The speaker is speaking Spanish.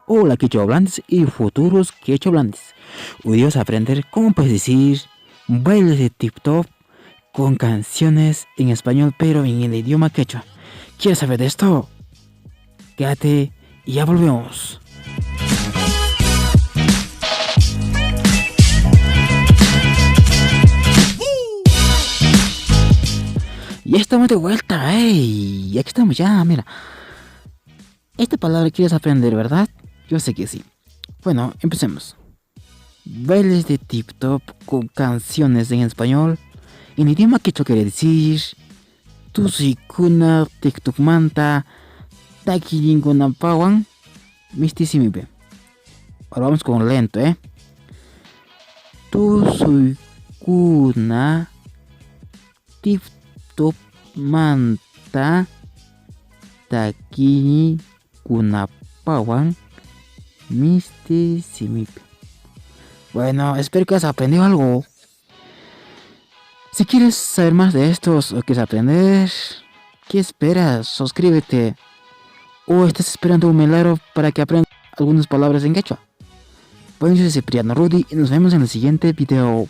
Hola quechua hablantes y futuros quechua hablantes. Hoy vamos a aprender cómo puedes decir bailes de TikTok con canciones en español pero en el idioma quechua. ¿Quieres saber de esto? Quédate y ya volvemos. Ya estamos de vuelta, ¡ey! Aquí estamos ya, mira. Esta palabra quieres aprender, ¿verdad? Yo sé que sí. Bueno, empecemos. Bailes de TikTok con canciones en español. En idioma quechua quiere decir Tusikuna tiktukmanta takilinguna pawan mistisimipe. Ahora vamos con lento, Tusikuna tiktukmanta takilinguna pawan mistisimipe. Bueno, espero que has aprendido algo. Si quieres saber más de estos o quieres aprender, ¿qué esperas? Suscríbete. ¿O estás esperando un milagro para que aprendas algunas palabras en quechua? Bueno, yo soy Cipriano Rudy y nos vemos en el siguiente video.